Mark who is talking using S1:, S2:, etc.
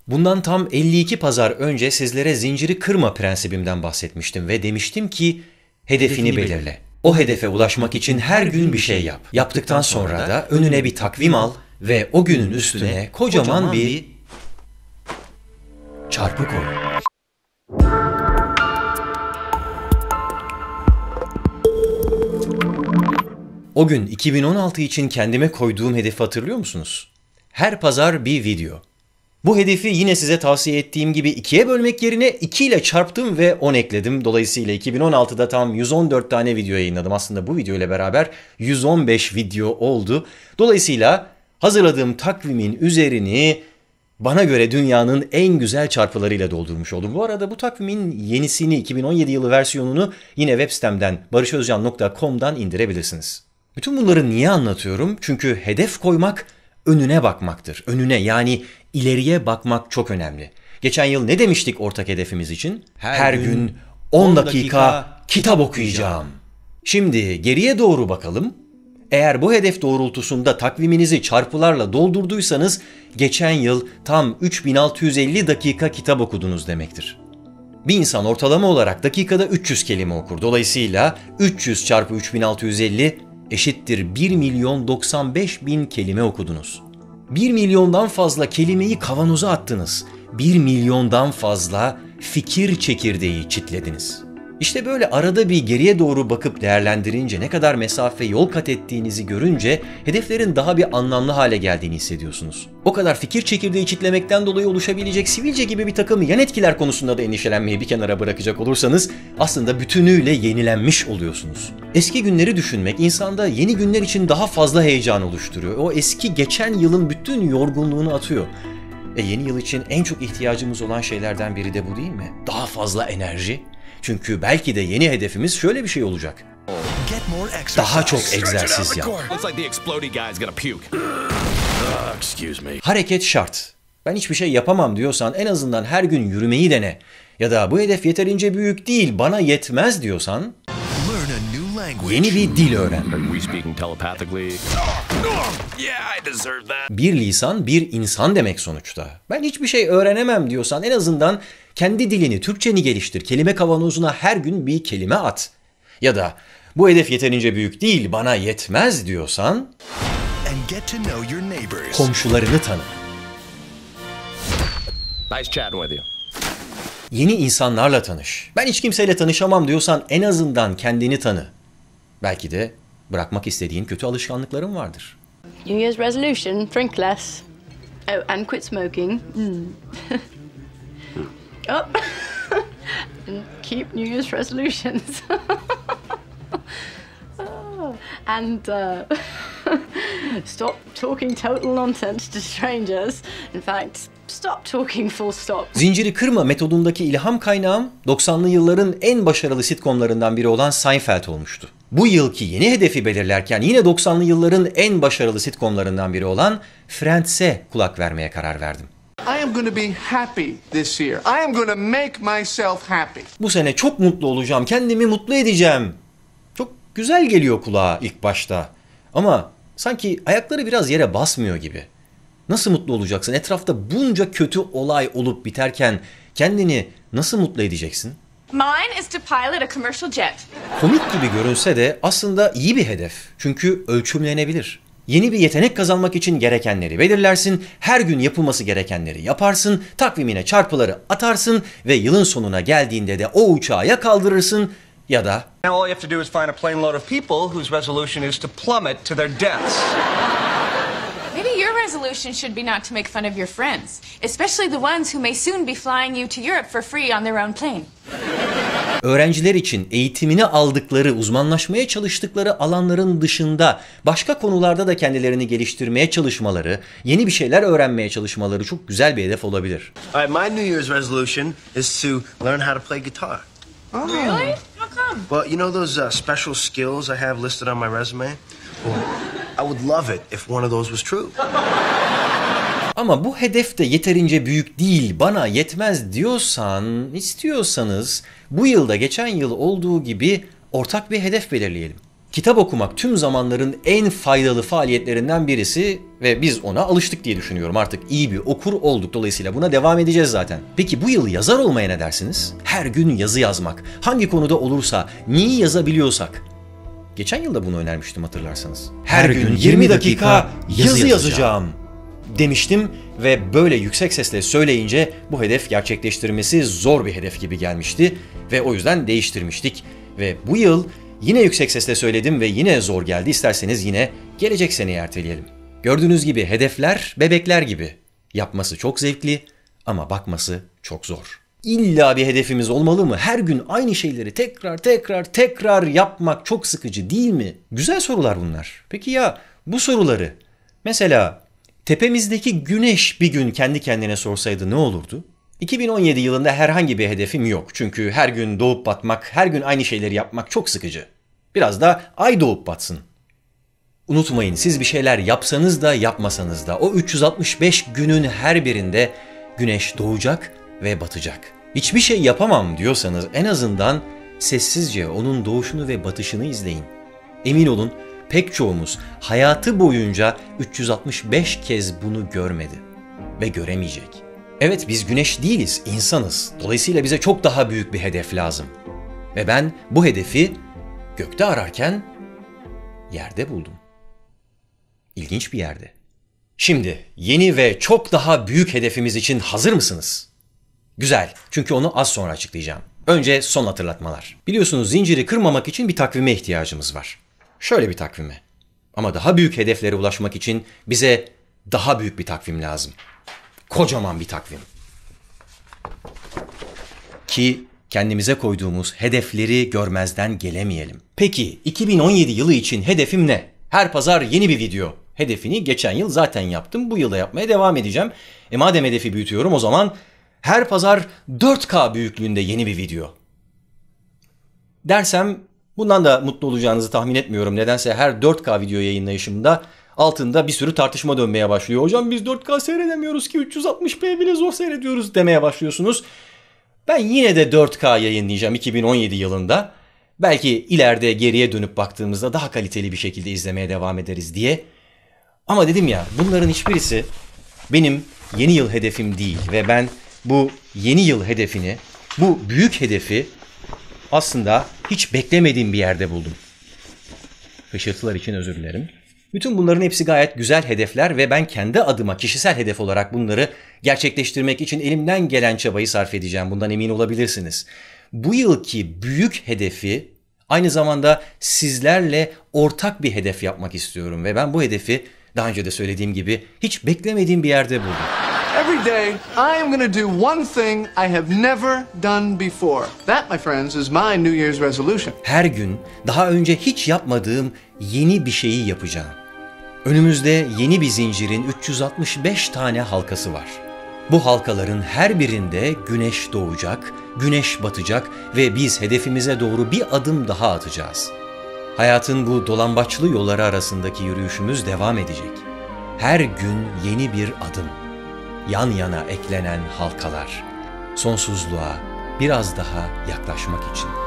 S1: Bundan tam 52 pazar önce sizlere zinciri kırma prensibimden bahsetmiştim ve demiştim ki hedefini belirle. O hedefe ulaşmak için her gün bir şey yap. Yaptıktan sonra da önüne bir takvim al ve o günün üstüne kocaman bir çarpı koy. O gün 2016 için kendime koyduğum hedefi hatırlıyor musunuz? Her pazar bir video. Bu hedefi yine size tavsiye ettiğim gibi 2'ye bölmek yerine 2 ile çarptım ve 10 ekledim. Dolayısıyla 2016'da tam 114 tane video yayınladım. Aslında bu video ile beraber 115 video oldu. Dolayısıyla hazırladığım takvimin üzerini bana göre dünyanın en güzel çarpılarıyla doldurmuş oldum. Bu arada bu takvimin yenisini, 2017 yılı versiyonunu yine web sitemden barışozcan.com'dan indirebilirsiniz. Bütün bunları niye anlatıyorum? Çünkü hedef koymak önüne bakmaktır. Önüne, yani ileriye bakmak çok önemli. Geçen yıl ne demiştik ortak hedefimiz için? Her gün 10 dakika kitap okuyacağım. Şimdi geriye doğru bakalım. Eğer bu hedef doğrultusunda takviminizi çarpılarla doldurduysanız geçen yıl tam 3650 dakika kitap okudunuz demektir. Bir insan ortalama olarak dakikada 300 kelime okur. Dolayısıyla 300 çarpı 3650 eşittir 1.095.000 kelime okudunuz. 1 milyondan fazla kelimeyi kavanoza attınız. 1 milyondan fazla fikir çekirdeği çitlediniz. İşte böyle arada bir geriye doğru bakıp değerlendirince, ne kadar mesafe yol kat ettiğinizi görünce hedeflerin daha bir anlamlı hale geldiğini hissediyorsunuz. O kadar fikir çekirdeği çitlemekten dolayı oluşabilecek sivilce gibi bir takım yan etkiler konusunda da endişelenmeyi bir kenara bırakacak olursanız aslında bütünüyle yenilenmiş oluyorsunuz. Eski günleri düşünmek insanda yeni günler için daha fazla heyecan oluşturuyor. O eski geçen yılın bütün yorgunluğunu atıyor. Yeni yıl için en çok ihtiyacımız olan şeylerden biri de bu değil mi? Daha fazla enerji. Çünkü belki de yeni hedefimiz şöyle bir şey olacak. Daha çok egzersiz yap. Hareket şart. Ben hiçbir şey yapamam diyorsan en azından her gün yürümeyi dene. Ya da bu hedef yeterince büyük değil, bana yetmez diyorsan yeni bir dil öğren. Bir lisan bir insan demek sonuçta. Ben hiçbir şey öğrenemem diyorsan en azından kendi dilini, Türkçeni geliştir. Kelime kavanozuna her gün bir kelime at. Ya da bu hedef yeterince büyük değil, bana yetmez diyorsan komşularını tanı.
S2: Nice chatting with you.
S1: Yeni insanlarla tanış. Ben hiç kimseyle tanışamam diyorsan en azından kendini tanı. Belki de bırakmak istediğin kötü alışkanlıkların vardır.
S3: New Year's resolution, drink less. Oh, and quit smoking. Oh. And keep New Year's resolutions. Oh. And stop talking total nonsense to strangers. In fact, stop talking full stop.
S1: Zinciri kırma metodundaki ilham kaynağım 90'lı yılların en başarılı sitcomlarından biri olan Seinfeld olmuştu. Bu yılki yeni hedefi belirlerken yine 90'lı yılların en başarılı sitcomlarından biri olan Friends'e kulak vermeye karar verdim.
S4: I am going to be happy this year. I am going to make myself happy.
S1: Bu sene çok mutlu olacağım, kendimi mutlu edeceğim. Çok güzel geliyor kulağa ilk başta. Ama sanki ayakları biraz yere basmıyor gibi. Nasıl mutlu olacaksın? Etrafta bunca kötü olay olup biterken kendini nasıl mutlu edeceksin?
S5: Mine is to pilot a commercial jet.
S1: Komik gibi görünse de aslında iyi bir hedef. Çünkü ölçümlenebilir. Yeni bir yetenek kazanmak için gerekenleri belirlersin, her gün yapılması gerekenleri yaparsın, takvimine çarpıları atarsın ve yılın sonuna geldiğinde de o uçağı ya kaldırırsın ya da
S6: Now all you have to do is find a plane load of people whose resolution is to plummet to their deaths.
S5: Maybe your resolution should be not to make fun of your friends, especially the ones who may soon be flying you to Europe for free on their own plane.
S1: öğrenciler için eğitimini aldıkları, uzmanlaşmaya çalıştıkları alanların dışında başka konularda da kendilerini geliştirmeye çalışmaları, yeni bir şeyler öğrenmeye çalışmaları çok güzel bir hedef olabilir.
S7: My New Year's resolution is to learn how to play guitar.
S5: Oh. Really? How come?
S7: Well, you know those special skills I have listed on my resume? Well, I would love it if one of those was true.
S1: Ama bu hedef de yeterince büyük değil, bana yetmez istiyorsanız bu yılda geçen yıl olduğu gibi ortak bir hedef belirleyelim. Kitap okumak tüm zamanların en faydalı faaliyetlerinden birisi ve biz ona alıştık diye düşünüyorum. Artık iyi bir okur olduk, dolayısıyla buna devam edeceğiz zaten. Peki bu yıl yazar olmaya ne dersiniz? Her gün yazı yazmak, hangi konuda olursa, neyi yazabiliyorsak. Geçen yıl da bunu önermiştim hatırlarsanız. Her gün 20 dakika yazı yazacağım demiştim ve böyle yüksek sesle söyleyince bu hedef gerçekleştirmesi zor bir hedef gibi gelmişti ve o yüzden değiştirmiştik. Ve bu yıl yine yüksek sesle söyledim ve yine zor geldi. İsterseniz yine gelecek seneye erteleyelim. Gördüğünüz gibi hedefler bebekler gibi. Yapması çok zevkli ama bakması çok zor. İlla bir hedefimiz olmalı mı? Her gün aynı şeyleri tekrar yapmak çok sıkıcı değil mi? Güzel sorular bunlar. Peki ya bu soruları mesela tepemizdeki güneş bir gün kendi kendine sorsaydı ne olurdu? 2017 yılında herhangi bir hedefim yok. Çünkü her gün doğup batmak, her gün aynı şeyleri yapmak çok sıkıcı. Biraz da ay doğup batsın. Unutmayın, siz bir şeyler yapsanız da yapmasanız da o 365 günün her birinde güneş doğacak ve batacak. Hiçbir şey yapamam diyorsanız en azından sessizce onun doğuşunu ve batışını izleyin. Emin olun pek çoğumuz hayatı boyunca 365 kez bunu görmedi ve göremeyecek. Evet, biz güneş değiliz, insanız. Dolayısıyla bize çok daha büyük bir hedef lazım. Ve ben bu hedefi gökte ararken yerde buldum. İlginç bir yerde. Şimdi yeni ve çok daha büyük hedefimiz için hazır mısınız? Güzel, çünkü onu az sonra açıklayacağım. Önce son hatırlatmalar. Biliyorsunuz zinciri kırmamak için bir takvime ihtiyacımız var. Şöyle bir takvime. Ama daha büyük hedeflere ulaşmak için bize daha büyük bir takvim lazım. Kocaman bir takvim. Ki kendimize koyduğumuz hedefleri görmezden gelemeyelim. Peki 2017 yılı için hedefim ne? Her pazar yeni bir video. Hedefini geçen yıl zaten yaptım. Bu yılda yapmaya devam edeceğim. Madem hedefi büyütüyorum o zaman her pazar 4K büyüklüğünde yeni bir video. Dersem bundan da mutlu olacağınızı tahmin etmiyorum. Nedense her 4K video yayınlayışımda altında bir sürü tartışma dönmeye başlıyor. Hocam biz 4K seyredemiyoruz ki 360p bile zor seyrediyoruz demeye başlıyorsunuz. Ben yine de 4K yayınlayacağım 2017 yılında. Belki ileride geriye dönüp baktığımızda daha kaliteli bir şekilde izlemeye devam ederiz diye. Ama dedim ya, bunların hiçbirisi benim yeni yıl hedefim değil ve ben bu yeni yıl hedefini, bu büyük hedefi aslında hiç beklemediğim bir yerde buldum. Hışırtılar için özür dilerim. Bütün bunların hepsi gayet güzel hedefler ve ben kendi adıma kişisel hedef olarak bunları gerçekleştirmek için elimden gelen çabayı sarf edeceğim. Bundan emin olabilirsiniz. Bu yılki büyük hedefi aynı zamanda sizlerle ortak bir hedef yapmak istiyorum ve ben bu hedefi daha önce de söylediğim gibi hiç beklemediğim bir yerde buldum.
S4: Every day, I am going to do one thing I have never done before. That, my friends, is my New Year's resolution.
S1: Her gün daha önce hiç yapmadığım yeni bir şeyi yapacağım. Önümüzde yeni bir zincirin 365 tane halkası var. Bu halkaların her birinde güneş doğacak, güneş batacak ve biz hedefimize doğru bir adım daha atacağız. Hayatın bu dolambaçlı yolları arasındaki yürüyüşümüz devam edecek. Her gün yeni bir adım. Yan yana eklenen halkalar. Sonsuzluğa biraz daha yaklaşmak için.